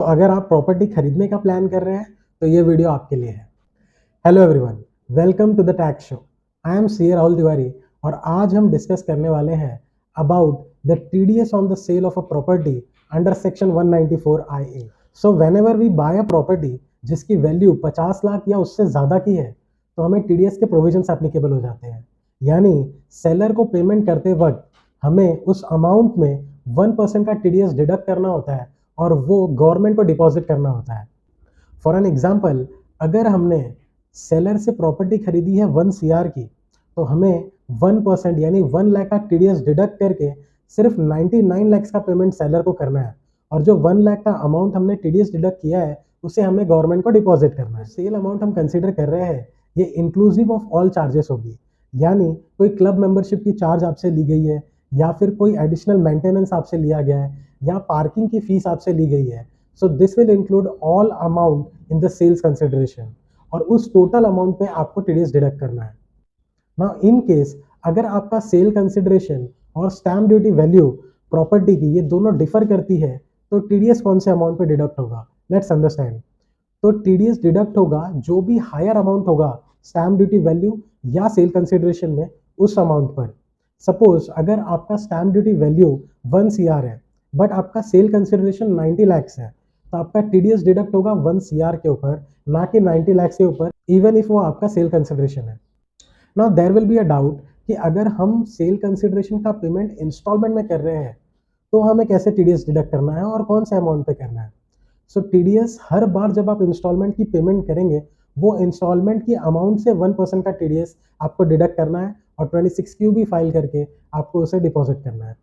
तो अगर आप प्रॉपर्टी खरीदने का प्लान कर रहे हैं तो ये वीडियो आपके लिए है। Hello everyone, welcome to the tax show. I am C Rahul Tiwari और आज हम डिस्कस करने वाले हैं about the TDS on the sale of a property under section 194 IA। So whenever we buy a property जिसकी वैल्यू 50 लाख या उससे ज़्यादा की है तो हमें टीडीएस के प्रोविजंस एप्लीकेबल हो जाते हैं। यानी सेलर को पेमेंट करते वक्त हमें उस अमाउंट में 1% का टीडीएस डिडक्ट करना होता है और वो गवर्नमेंट को डिपॉजिट करना होता है। फॉर एन एग्जाम्पल, अगर हमने सेलर से प्रॉपर्टी खरीदी है 1 CR की तो हमें 1% यानी 1 लाख का टीडीएस डिडक्ट करके सिर्फ 99 लाख का पेमेंट सेलर को करना है और जो 1 लाख का अमाउंट हमने टीडीएस डिडक्ट किया है उसे हमें गवर्नमेंट को डिपॉजिट करना है। सेल अमाउंट हम कंसीडर कर रहे हैं ये इंक्लूसिव ऑफ ऑल चार्जेस होगी, यानी कोई क्लब मेंबरशिप की चार्ज आपसे ली गई है या फिर कोई एडिशनल मेंटेनेंस आपसे लिया गया है या पार्किंग की फीस आपसे ली गई है। So this will include all amount in the sales consideration और उस टोटल अमाउंट पे आपको टीडीएस डिडक्ट करना है। नाउ इन केस अगर आपका सेल कंसिडरेशन और स्टैम्प ड्यूटी वैल्यू प्रॉपर्टी की ये दोनों डिफर करती है तो टीडीएस कौन से अमाउंट पे डिडक्ट होगा, लेट्स अंडरस्टैंड। तो टीडीएस डिडक्ट होगा जो भी हायर अमाउंट होगा स्टैम्प ड्यूटी वैल्यू या सेल कंसिडरेशन में उस अमाउंट पर। सपोज अगर आपका स्टैम्प ड्यूटी वैल्यू 1 CR है बट आपका सेल कंसिडरेशन 90 लाख है तो आपका टीडीएस डिडक्ट होगा 1 CR के ऊपर, ना कि 90 लाख के ऊपर, इवन इफ वो आपका सेल कंसिडरेशन है। Now there will be a doubt कि अगर हम सेल कंसिडरेशन का पेमेंट इंस्टॉलमेंट में कर रहे हैं तो हमें कैसे टीडीएस डिडक्ट करना है और कौन से अमाउंट पे करना है। सो टीडीएस हर बार जब आप इंस्टॉलमेंट की पेमेंट करेंगे वो इंस्टॉलमेंट की अमाउंट से 1% का टीडीएस आपको डिडक्ट करना है और 26Q भी फाइल करके आपको उसे डिपॉजिट करना है।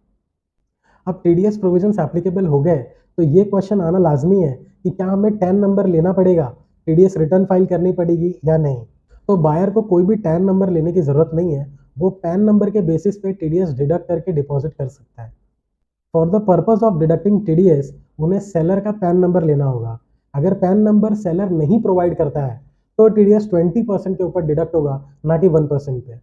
अब टीडीएस प्रोविजंस एप्लीकेबल हो गए तो ये क्वेश्चन आना लाजमी है कि क्या हमें 10 नंबर लेना पड़ेगा, टीडीएस रिटर्न फाइल करनी पड़ेगी या नहीं। तो बायर को कोई भी 10 नंबर लेने की ज़रूरत नहीं है, वो पैन नंबर के बेसिस पे टीडीएस डिडक्ट करके डिपॉजिट कर सकता है। For the purpose of deducting TDS उन्हें सेलर का पैन नंबर लेना होगा। अगर पैन नंबर सेलर नहीं प्रोवाइड करता है तो टीडीएस 20% के ऊपर डिडक्ट होगा, ना कि 1% पे।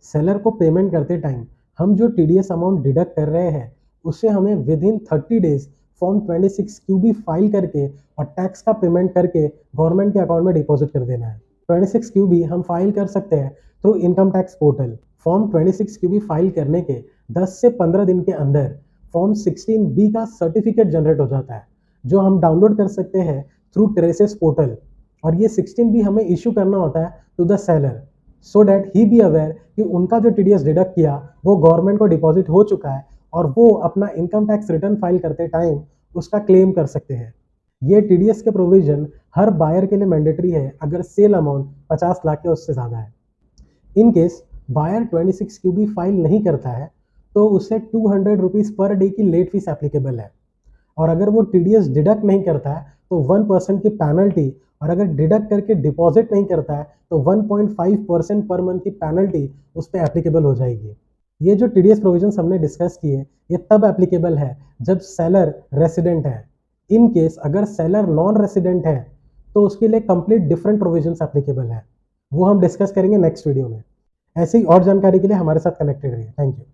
सेलर को पेमेंट करते टाइम हम जो टीडीएस अमाउंट डिडक्ट कर रहे हैं उसे हमें with in 30 days form 26Q भी फाइल करके और टैक्स का पेमेंट करके गवर्नमेंट के अकाउंट में डिपॉजिट कर देना है। 26Q भी हम फाइल कर सकते हैं through income tax portal. Form 26Q भी फाइल करने के 10 से 15 दिन के अंदर फॉर्म 16B का सर्टिफिकेट जनरेट हो जाता है जो हम डाउनलोड कर सकते हैं थ्रू ट्रेसेस पोर्टल, और ये 16B हमें इशू करना होता है to the seller so that he be aware कि उनका जो टीडीएस डिडक्ट किया वो गवर्नमेंट को डिपॉजिट हो चुका है और वो अपना इनकम टैक्स रिटर्न फाइल करते टाइम उसका क्लेम कर सकते हैं। ये टीडीएस के प्रोविजन हर बायर के लिए मैंडेटरी है अगर सेल अमाउंट 50 लाख या उससे ज़्यादा है। इन केस बायर 26Q भी फाइल नहीं करता है तो उसे 200 रुपीज़ पर डे की लेट फीस एप्लीकेबल है, और अगर वो टीडीएस डिडक्ट नहीं करता है तो 1% की पेनल्टी, और अगर डिडक्ट करके डिपॉजिट नहीं करता है तो 1.5% पर मंथ की पेनल्टी उस पर एप्लीकेबल हो जाएगी। ये जो टीडीएस प्रोविजंस हमने डिस्कस किए ये तब एप्लीकेबल है जब सेलर रेसिडेंट है। इन केस अगर सेलर नॉन रेसिडेंट है तो उसके लिए कंप्लीट डिफरेंट प्रोविजंस एप्लीकेबल है, वो हम डिस्कस करेंगे नेक्स्ट वीडियो में। ऐसी और जानकारी के लिए हमारे साथ कनेक्टेड रहिए। Thank you.